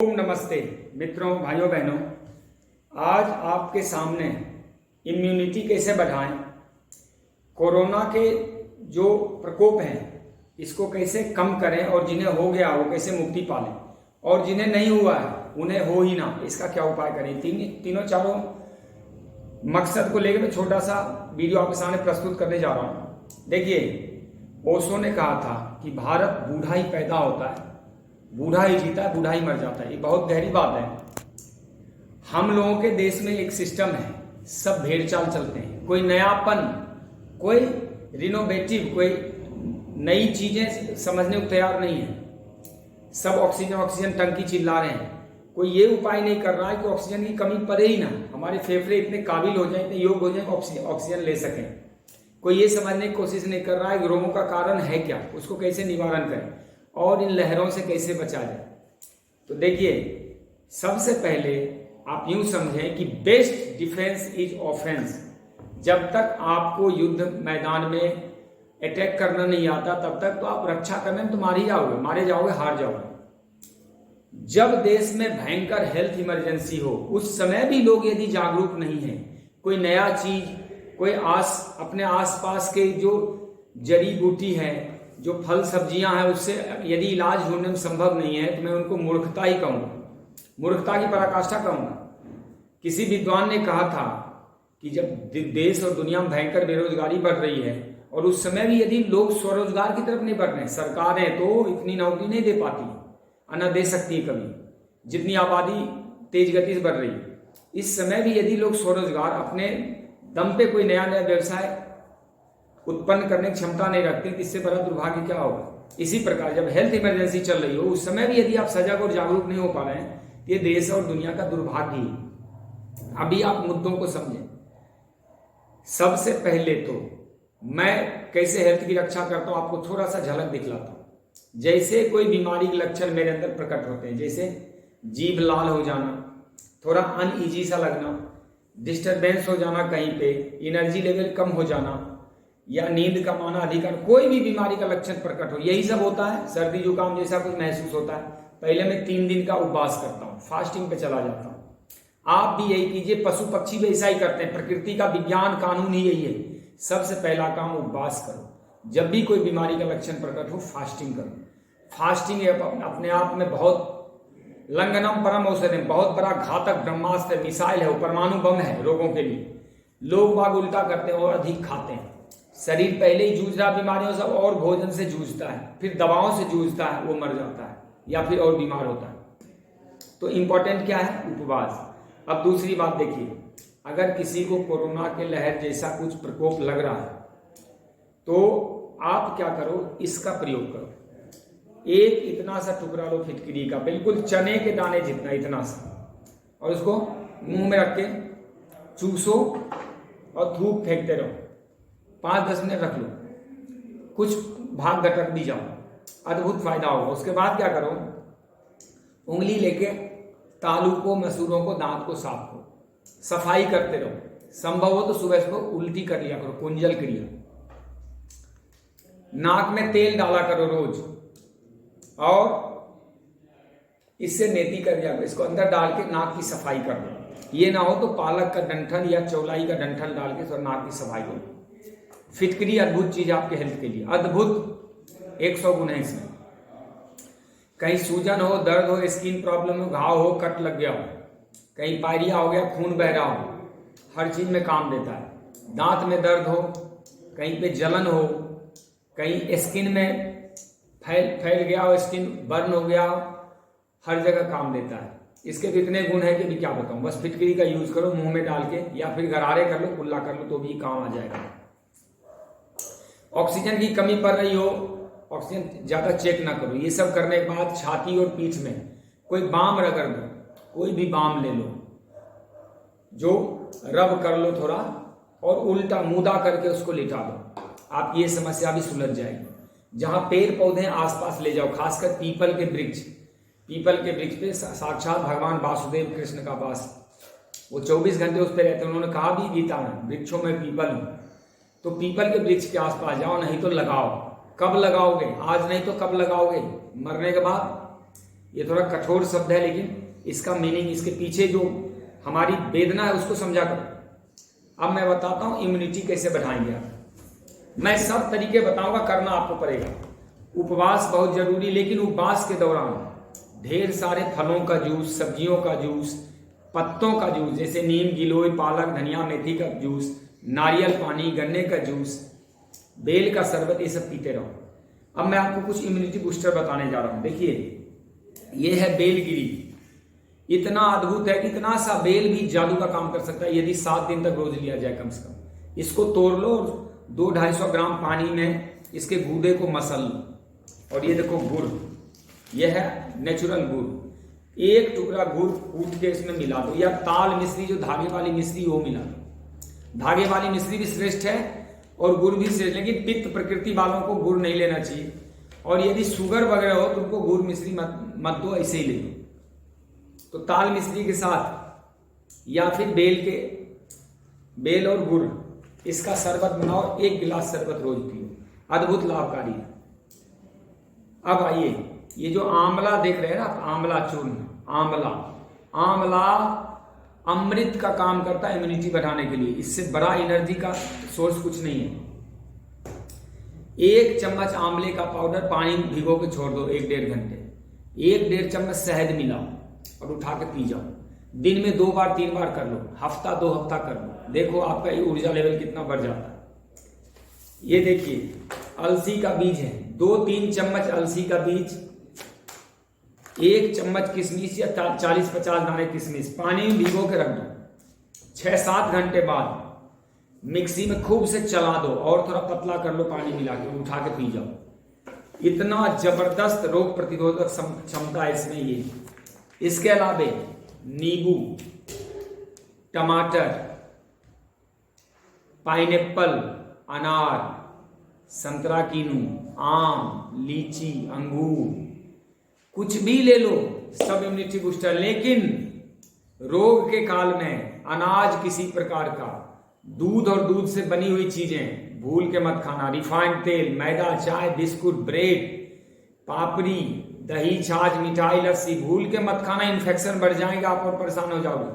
ओम नमस्ते मित्रों, भाइयों बहनों। आज आपके सामने इम्यूनिटी कैसे बढ़ाएं, कोरोना के जो प्रकोप हैं इसको कैसे कम करें और जिन्हें हो गया वो कैसे मुक्ति पालें और जिन्हें नहीं हुआ है उन्हें हो ही ना, इसका क्या उपाय करें। तीनों चारों मकसद को लेकर मैं छोटा सा वीडियो आपके सामने प्रस्तुत करने जा रहा हूं। देखिए, ओशो ने कहा था कि भारत बूढ़ा ही पैदा होता है, बूढ़ा ही जीता है, बूढ़ा ही मर जाता है। ये बहुत गहरी बात है। हम लोगों के देश में एक सिस्टम है, सब भेड़ चाल चलते हैं। कोई नयापन, कोई रिनोवेटिव, कोई नई चीजें समझने को तैयार नहीं है। सब ऑक्सीजन ऑक्सीजन टंकी चिल्ला रहे हैं। कोई ये उपाय नहीं कर रहा है कि ऑक्सीजन की कमी पड़े ही ना, हमारे फेफड़े इतने काबिल हो जाए, इतने योग्य हो जाए ऑक्सीजन ले सकें। कोई ये समझने की कोशिश नहीं कर रहा है कि रोगों का कारण है क्या, उसको कैसे निवारण करें और इन लहरों से कैसे बचा जाए। तो देखिए, सबसे पहले आप यूं समझें कि बेस्ट डिफेंस इज ऑफेंस। जब तक आपको युद्ध मैदान में अटैक करना नहीं आता तब तक तो आप रक्षा करने में तो मार ही जाओगे, मारे जाओगे, हार जाओगे। जब देश में भयंकर हेल्थ इमरजेंसी हो उस समय भी लोग यदि जागरूक नहीं है, कोई नया चीज, कोई अपने आसपास के जो जड़ी बूटी है, जो फल सब्जियां हैं, उससे यदि इलाज ढूंढने में संभव नहीं है तो मैं उनको मूर्खता ही कहूंगा, मूर्खता की पराकाष्ठा कहूंगा। किसी विद्वान ने कहा था कि जब देश और दुनिया में भयंकर बेरोजगारी बढ़ रही है और उस समय भी यदि लोग स्वरोजगार की तरफ नहीं बढ़ रहे, सरकारें तो इतनी नौकरी नहीं दे पाती, न दे सकती है कभी, जितनी आबादी तेज गति से बढ़ रही है। इस समय भी यदि लोग स्वरोजगार अपने दम पे कोई नया नया व्यवसाय उत्पन्न करने की क्षमता नहीं रखते तो इससे बड़ा दुर्भाग्य क्या होगा। इसी प्रकार जब हेल्थ इमरजेंसी चल रही हो उस समय भी यदि आप सजग और जागरूक नहीं हो पा रहे हैं, ये देश और दुनिया का दुर्भाग्य ही। अभी आप मुद्दों को समझें। सबसे पहले तो मैं कैसे हेल्थ की रक्षा करता हूं आपको थोड़ा सा झलक दिखलाता हूं। जैसे कोई बीमारी के लक्षण मेरे अंदर प्रकट होते हैं, जैसे जीभ लाल हो जाना, थोड़ा अनईजी सा लगना, डिस्टरबेंस हो जाना कहीं पे, एनर्जी लेवल कम हो जाना या नींद कम आना, अधिकार, कोई भी बीमारी का लक्षण प्रकट हो, यही सब होता है। सर्दी जुकाम जैसा कुछ महसूस होता है, पहले मैं 3 दिन का उपवास करता हूं, फास्टिंग पे चला जाता हूं। आप भी यही कीजिए, पशु पक्षी भी ऐसा ही करते हैं, प्रकृति का विज्ञान कानून ही यही है। सबसे पहला काम उपवास करो। जब भी कोई बीमारी का लक्षण प्रकट हो फास्टिंग करो। फास्टिंग अपने आप में बहुत लंघनम परम औषधि, बहुत बड़ा घातक ब्रह्मास्त्र मिसाइल है, वो परमाणु बम है रोगों के लिए। लोग बाग उल्टा करते हैं और अधिक खाते हैं। शरीर पहले ही जूझ रहा बीमारियों से और भोजन से जूझता है, फिर दवाओं से जूझता है, वो मर जाता है या फिर और बीमार होता है। तो इंपॉर्टेंट क्या है? उपवास। अब दूसरी बात देखिए, अगर किसी को कोरोना के लहर जैसा कुछ प्रकोप लग रहा है तो आप क्या करो, इसका प्रयोग करो। एक इतना सा टुकड़ा लो फिटकरी का, बिल्कुल चने के दाने जितना, इतना सा, और उसको मुंह में रख के चूसो और धूप फेंकते रहो। 5-10 मिनट रख लो, कुछ भाग गटक भी जाओ, अद्भुत फायदा होगा। उसके बाद क्या करो, उंगली लेके तालू को, मसूरों को, दांत को साफ करो, सफाई करते रहो। संभव हो तो सुबह सुबह उल्टी कर लिया करो, कुंजल क्रिया। नाक में तेल डाला करो रोज, और इससे नेति कर दिया करो, इसको अंदर डाल के नाक की सफाई कर दो। ये ना हो तो पालक का डंठल या चौलाई का डंठल डाल के तो नाक की सफाई करो। फिटकरी अद्भुत चीज आपके हेल्थ के लिए, अद्भुत 100 गुण है इसमें। कहीं सूजन हो, दर्द हो, स्किन प्रॉब्लम हो, घाव हो, कट लग गया हो, कहीं पायरिया हो गया, खून बह रहा हो, हर चीज में काम देता है। दांत में दर्द हो, कहीं पे जलन हो, कहीं स्किन में फैल गया हो, स्किन बर्न हो गया हो, हर जगह काम देता है। इसके कितने गुण है कि भी क्या बताऊं। बस फिटकरी का यूज करो मुंह में डाल के, या फिर गरारे कर लो, कुल्ला कर लो, तो भी काम आ जाएगा। ऑक्सीजन की कमी पड़ रही हो, ऑक्सीजन ज्यादा चेक ना करो। ये सब करने के बाद छाती और पीठ में कोई बाम रगड़ दो, कोई भी बाम ले लो जो रब कर लो थोड़ा, और उल्टा मुदा करके उसको लिटा दो, आपकी ये समस्या भी सुलझ जाएगी। जहां पेड़ पौधे आसपास ले जाओ, खासकर पीपल के वृक्ष, पीपल के वृक्ष पे साक्षात भगवान वासुदेव कृष्ण का वास, वो 24 घंटे उस पर रहते हैं। उन्होंने कहा भी गीता में, वृक्षों में पीपल हूं। तो पीपल के वृक्ष के आसपास जाओ, नहीं तो लगाओ। कब लगाओगे? आज नहीं तो कब लगाओगे? मरने के बाद। ये थोड़ा कठोर शब्द है, लेकिन इसका मीनिंग, इसके पीछे जो हमारी वेदना है उसको समझा करो। अब मैं बताता हूँ इम्यूनिटी कैसे बढ़ाएंगे आप। मैं सब तरीके बताऊंगा, करना आपको पड़ेगा। उपवास बहुत जरूरी, लेकिन उपवास के दौरान ढेर सारे फलों का जूस, सब्जियों का जूस, पत्तों का जूस जैसे नीम, गिलोय, पालक, धनिया, मेथी का जूस, नारियल पानी, गन्ने का जूस, बेल का शरबत, ये सब पीते रहो। अब मैं आपको कुछ इम्यूनिटी बूस्टर बताने जा रहा हूं। देखिए, ये है बेलगिरी। इतना अद्भुत है कि इतना सा बेल भी जादू का काम कर सकता है यदि 7 दिन तक रोज लिया जाए कम से कम। इसको तोड़ लो और 200-250 ग्राम पानी में इसके गूदे को मसल लो। और ये देखो गुड़, यह है नेचुरल गुड़। एक टुकड़ा गुड़ कूट के इसमें मिला दो, या ताल मिश्री जो धागे वाली मिश्री वो मिला दो। धागे वाली मिश्री भी श्रेष्ठ है और गुड़ भी श्रेष्ठ, लेकिन पित्त प्रकृति वालों को गुड़ नहीं लेना चाहिए। और यदि शुगर वगैरह हो तो उनको गुड़ मिश्री मत दो, ऐसे ही ले लो। तो ताल मिश्री के साथ या फिर बेल और गुड़, इसका शरबत बनाओ, 1 गिलास शरबत रोज पियो, अद्भुत लाभकारी है। अब आइए, ये जो आंवला देख रहे हैं ना, आंवला चूर्ण, आंवला अमृत का काम करता है इम्यूनिटी बढ़ाने के लिए। इससे बड़ा एनर्जी का सोर्स कुछ नहीं है। 1 चम्मच आंवले का पाउडर पानी में भिगो के छोड़ दो 1-1.5 घंटे। 1-1.5 चम्मच शहद मिलाओ और उठा के पी जाओ। दिन में 2 बार 3 बार कर लो, हफ्ता 2 हफ्ता कर लो, देखो आपका ये ऊर्जा लेवल कितना बढ़ जाता है। ये देखिए, अलसी का बीज है, 2-3 चम्मच अलसी का बीज, 1 चम्मच किशमिश या 40-50 दाने किशमिश पानी में भिगो के रख दो। 6-7 घंटे बाद मिक्सी में खूब से चला दो और थोड़ा पतला कर लो, पानी मिला के उठा के पी जाओ। इतना जबरदस्त रोग प्रतिरोधक क्षमता है इसमें ये। इसके अलावा नींबू, टमाटर, पाइनएप्पल, अनार, संतरा, कीनू, आम, लीची, अंगूर, कुछ भी ले लो, सब इम्यूनिटी बूस्टर। लेकिन रोग के काल में अनाज किसी प्रकार का, दूध और दूध से बनी हुई चीजें भूल के मत खाना। रिफाइंड तेल, मैदा, चाय, बिस्कुट, ब्रेड, पापड़ी, दही, छाछ, मिठाई, लस्सी भूल के मत खाना। इन्फेक्शन बढ़ जाएगा आप और परेशान हो जाओगे।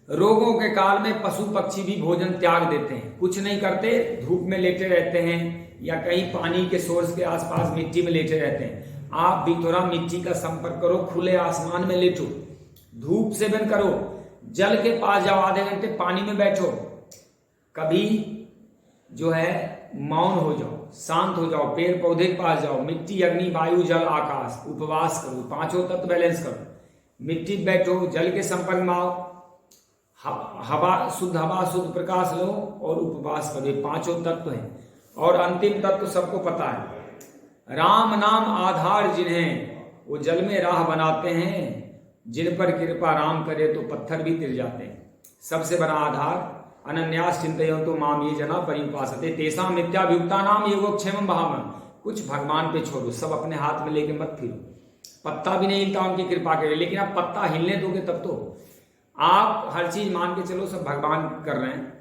रोगों के काल में पशु पक्षी भी भोजन त्याग देते हैं, कुछ नहीं करते, धूप में लेटे रहते हैं या कहीं पानी के सोर्स के आसपास मिट्टी में लेटे रहते हैं। आप भी थोड़ा मिट्टी का संपर्क करो, खुले आसमान में लेटो, धूप सेवन करो, जल के पास जाओ, आधे घंटे पानी में बैठो, कभी जो है मौन हो जाओ, शांत हो जाओ, पेड़ पौधे के पास जाओ, मिट्टी, अग्नि, वायु, जल, आकाश, उपवास करो, 5 तत्व बैलेंस करो, मिट्टी बैठो, जल के संपर्क में आओ, हवा, शुद्ध प्रकाश लो और उपवास करो। 5 तत्व है। और अंतिम तत्व सबको पता है, राम नाम आधार जिन्हें, वो जल में राह बनाते हैं, जिन पर कृपा राम करे तो पत्थर भी तिर जाते हैं। सबसे बड़ा आधार, अनन्यास चिंतयन्तु माम ये जना पर्युपासते तेषां मिथ्याभियुक्तानां योगक्षेमं वहामि। कुछ भगवान पे छोड़ो, सब अपने हाथ में लेके मत फिरो। पत्ता भी नहीं हिलता उनकी कृपा के लिए, लेकिन आप पत्ता हिलने दोगे तब तो। आप हर चीज मान के चलो सब भगवान कर रहे हैं,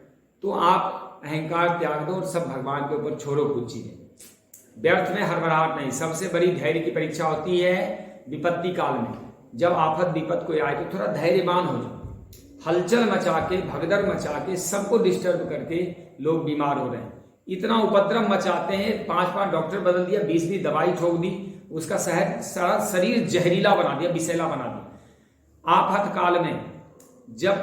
तो आप अहंकार त्याग दो और सब भगवान के ऊपर छोड़ो कुछ चीजें। व्यर्थ में हड़बड़ाहट नहीं। सबसे बड़ी धैर्य की परीक्षा होती है विपत्ति काल में। जब आफत विपत कोई आए तो थोड़ा धैर्यवान हो जाओ। हलचल मचा के, भगदड़ मचा के, सबको डिस्टर्ब करके लोग बीमार हो रहे हैं। इतना उपद्रव मचाते हैं, 5 डॉक्टर बदल दिया, 20 दवाई ठोक दी, उसका सारा शरीर जहरीला बना दिया, विषैला बना दिया। आफत काल में जब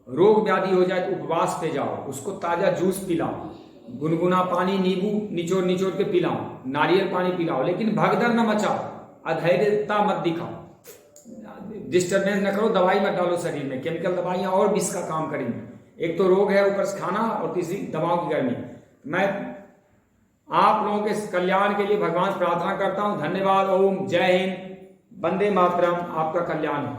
रोग व्याधि हो जाए तो उपवास पे जाओ, उसको ताजा जूस पिलाओ, गुनगुना पानी नींबू निचोड़ के पिलाओ, नारियल पानी पिलाओ, लेकिन भगदड़ न मचाओ, अधैर्यता मत दिखाओ, डिस्टर्बेंस न करो, दवाई मत डालो शरीर में। केमिकल दवाइयां और विष का काम करेंगी। एक तो रोग है, ऊपर से खाना, और तीसरी दवाओं की गर्मी। मैं आप लोगों के कल्याण के लिए भगवान से प्रार्थना करता हूं। धन्यवाद। ओम जय हिंद, वंदे मातरम। आपका कल्याण हो।